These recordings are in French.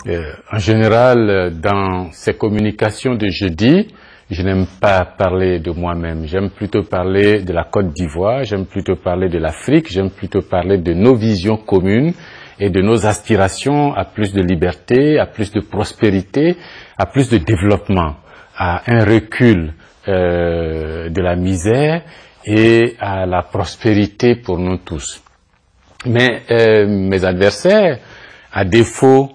En général, dans ces communications de jeudi, je n'aime pas parler de moi-même. J'aime plutôt parler de la Côte d'Ivoire, j'aime plutôt parler de l'Afrique, j'aime plutôt parler de nos visions communes et de nos aspirations à plus de liberté, à plus de prospérité, à plus de développement, à un recul de la misère et à la prospérité pour nous tous. Mais mes adversaires, à défaut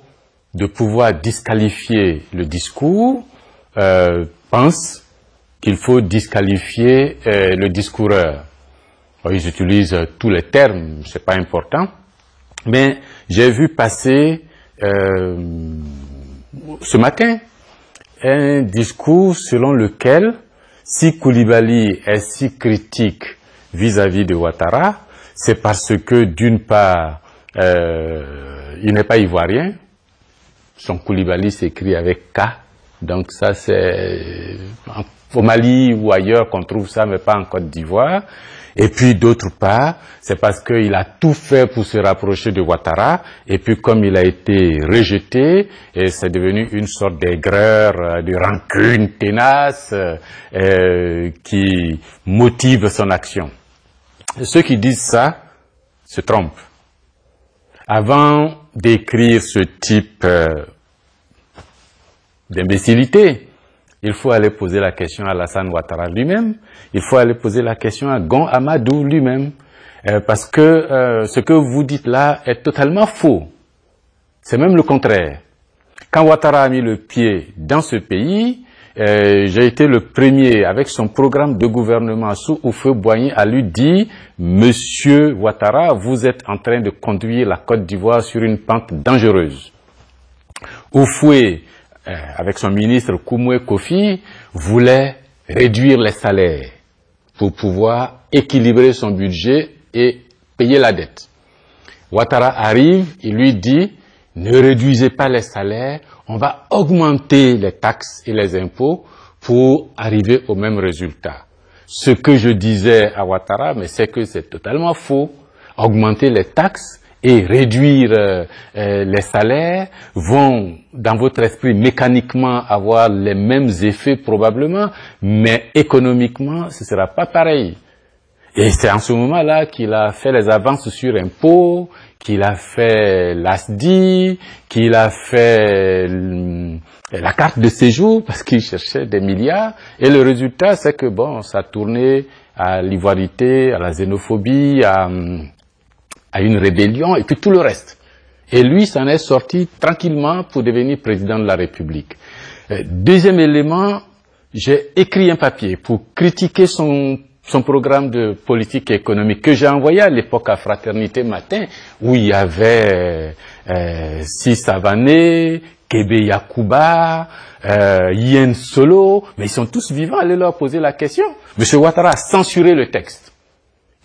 de pouvoir disqualifier le discours, pensent qu'il faut disqualifier le discoureur. Ils utilisent tous les termes, c'est pas important. Mais j'ai vu passer ce matin un discours selon lequel si Coulibaly est si critique vis-à-vis de Ouattara, c'est parce que d'une part, il n'est pas ivoirien. Son Coulibaly s'écrit avec K. Donc ça c'est au Mali ou ailleurs qu'on trouve ça, mais pas en Côte d'Ivoire. Et puis d'autre part, c'est parce qu'il a tout fait pour se rapprocher de Ouattara. Et puis comme il a été rejeté, et c'est devenu une sorte d'aigreur, de rancune tenace qui motive son action. Ceux qui disent ça se trompent. Avant d'écrire ce type d'imbécilité, il faut aller poser la question à Alassane Ouattara lui-même, il faut aller poser la question à Gon Amadou lui-même, parce que ce que vous dites là est totalement faux. C'est même le contraire. Quand Ouattara a mis le pied dans ce pays, j'ai été le premier, avec son programme de gouvernement sous Houphouët-Boigny, à lui dire « Monsieur Ouattara, vous êtes en train de conduire la Côte d'Ivoire sur une pente dangereuse. » Houphouët, avec son ministre Koumoué Kofi, voulait réduire les salaires pour pouvoir équilibrer son budget et payer la dette. Ouattara arrive, il lui dit « Ne réduisez pas les salaires, on va augmenter les taxes et les impôts pour arriver au même résultat. » Ce que je disais à Ouattara, mais c'est que c'est totalement faux. Augmenter les taxes et réduire les salaires vont, dans votre esprit, mécaniquement avoir les mêmes effets probablement, mais économiquement, ce ne sera pas pareil. Et c'est en ce moment-là qu'il a fait les avances sur impôts, qu'il a fait l'ASDI, qu'il a fait la carte de séjour parce qu'il cherchait des milliards. Et le résultat, c'est que bon, ça tournait à l'ivoirité, à la xénophobie, à une rébellion et puis tout le reste. Et lui s'en est sorti tranquillement pour devenir président de la République. Deuxième élément, j'ai écrit un papier pour critiquer son programme de politique économique que j'ai envoyé à l'époque à Fraternité Matin, où il y avait Sis Savané, Kébé Yacouba, Yen Solo, mais ils sont tous vivants, allez leur poser la question. Monsieur Ouattara a censuré le texte.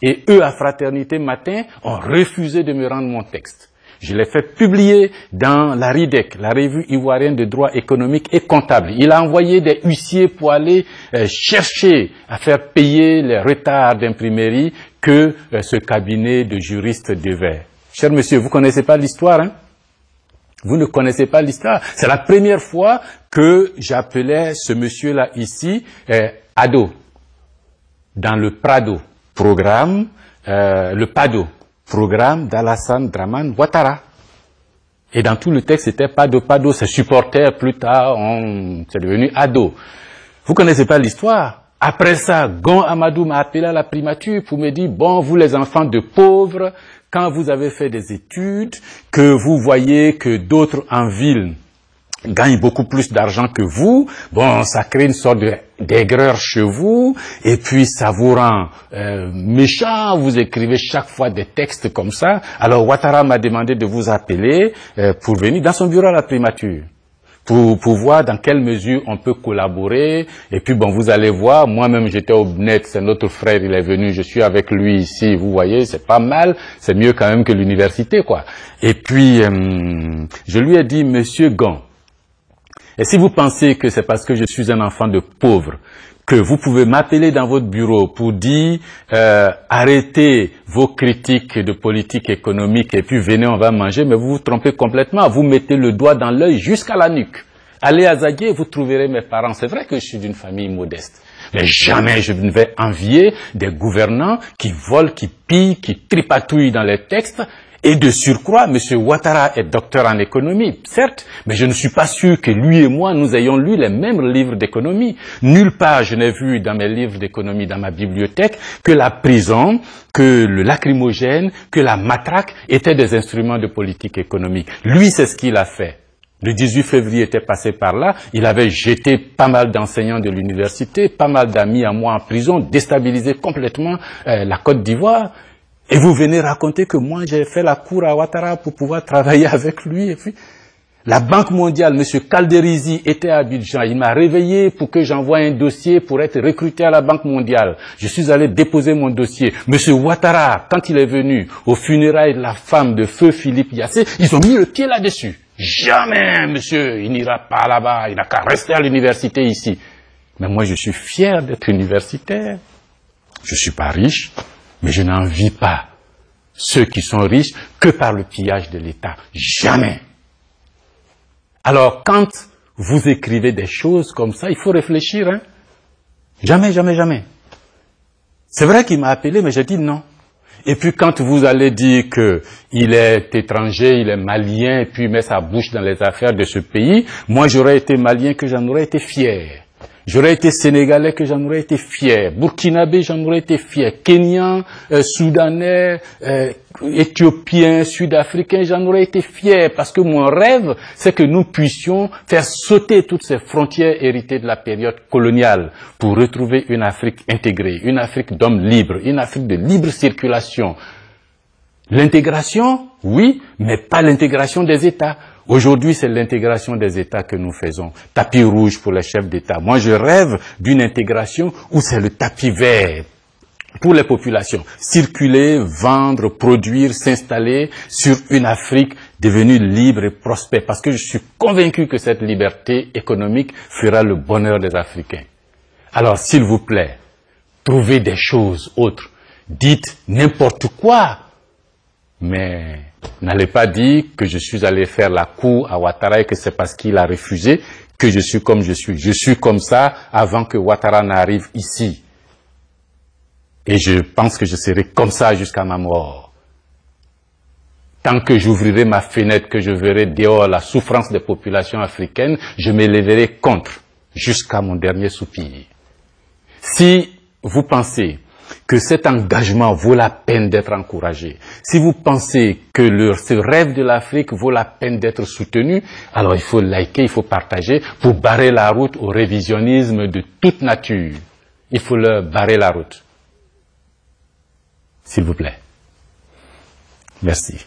Et eux, à Fraternité Matin, ont refusé de me rendre mon texte. Je l'ai fait publier dans la RIDEC, la Revue ivoirienne de droit économique et comptable. Il a envoyé des huissiers pour aller chercher à faire payer les retards d'imprimerie que ce cabinet de juristes devait. Cher monsieur, vous connaissez pas l'histoire, hein? Vous ne connaissez pas l'histoire. C'est la première fois que j'appelais ce monsieur-là ici Ado, dans le Prado. Programme, le PADO, programme d'Alassane Dramane Ouattara. Et dans tout le texte, c'était PADO, c'est supporter, plus tard, c'est devenu ADO. Vous connaissez pas l'histoire? Après ça, Gon Amadou m'a appelé à la primature pour me dire, bon, vous les enfants de pauvres, quand vous avez fait des études, que vous voyez que d'autres en ville gagnent beaucoup plus d'argent que vous, bon, ça crée une sorte d'aigreur chez vous, et puis ça vous rend méchant, vous écrivez chaque fois des textes comme ça. Alors Ouattara m'a demandé de vous appeler pour venir dans son bureau à la primature, pour voir dans quelle mesure on peut collaborer, et puis bon, vous allez voir, moi-même j'étais au BNET, c'est notre frère, il est venu, je suis avec lui ici, vous voyez, c'est pas mal, c'est mieux quand même que l'université, quoi. Et puis, je lui ai dit, monsieur Gon, et si vous pensez que c'est parce que je suis un enfant de pauvre que vous pouvez m'appeler dans votre bureau pour dire arrêtez vos critiques de politique économique et puis venez, on va manger, mais vous vous trompez complètement. Vous mettez le doigt dans l'œil jusqu'à la nuque. Allez à Zaguié, vous trouverez mes parents. C'est vrai que je suis d'une famille modeste. Mais jamais je ne vais envier des gouvernants qui volent, qui pillent, qui tripatouillent dans les textes. Et de surcroît, M. Ouattara est docteur en économie, certes, mais je ne suis pas sûr que lui et moi, nous ayons lu les mêmes livres d'économie. Nulle part je n'ai vu dans mes livres d'économie, dans ma bibliothèque, que la prison, que le lacrymogène, que la matraque étaient des instruments de politique économique. Lui, c'est ce qu'il a fait. Le 18 février était passé par là, il avait jeté pas mal d'enseignants de l'université, pas mal d'amis à moi en prison, déstabilisé complètement la Côte d'Ivoire. Et vous venez raconter que moi j'ai fait la cour à Ouattara pour pouvoir travailler avec lui. Et puis, la Banque mondiale, M. Kalderizi était à Abidjan, il m'a réveillé pour que j'envoie un dossier pour être recruté à la Banque mondiale. Je suis allé déposer mon dossier. M. Ouattara, quand il est venu aux funérailles de la femme de feu Philippe Yassé, ils ont mis le pied là-dessus. Jamais, monsieur, il n'ira pas là-bas, il n'a qu'à rester à l'université ici. Mais moi, je suis fier d'être universitaire. Je suis pas riche, mais je n'envie pas ceux qui sont riches que par le pillage de l'État. Jamais. Alors, quand vous écrivez des choses comme ça, il faut réfléchir, hein. Jamais, jamais, jamais. C'est vrai qu'il m'a appelé, mais j'ai dit non. Et puis quand vous allez dire qu'il est étranger, il est malien, et puis il met sa bouche dans les affaires de ce pays, moi j'aurais été malien que j'en aurais été fier. J'aurais été sénégalais que j'en aurais été fier. Burkinabé, j'en aurais été fier. Kenyan, soudanais, éthiopien, sud-africain, j'en aurais été fier. Parce que mon rêve, c'est que nous puissions faire sauter toutes ces frontières héritées de la période coloniale pour retrouver une Afrique intégrée, une Afrique d'hommes libres, une Afrique de libre circulation. L'intégration, oui, mais pas l'intégration des États. Aujourd'hui, c'est l'intégration des États que nous faisons. Tapis rouge pour les chefs d'État. Moi, je rêve d'une intégration où c'est le tapis vert pour les populations. Circuler, vendre, produire, s'installer sur une Afrique devenue libre et prospère. Parce que je suis convaincu que cette liberté économique fera le bonheur des Africains. Alors, s'il vous plaît, trouvez des choses autres. Dites n'importe quoi. Mais n'allez pas dire que je suis allé faire la cour à Ouattara et que c'est parce qu'il a refusé que je suis comme je suis. Je suis comme ça avant que Ouattara n'arrive ici. Et je pense que je serai comme ça jusqu'à ma mort. Tant que j'ouvrirai ma fenêtre, que je verrai dehors la souffrance des populations africaines, je m'élèverai contre jusqu'à mon dernier soupir. Si vous pensez que cet engagement vaut la peine d'être encouragé, si vous pensez que ce rêve de l'Afrique vaut la peine d'être soutenu, alors il faut liker, il faut partager pour barrer la route au révisionnisme de toute nature. Il faut leur barrer la route. S'il vous plaît. Merci.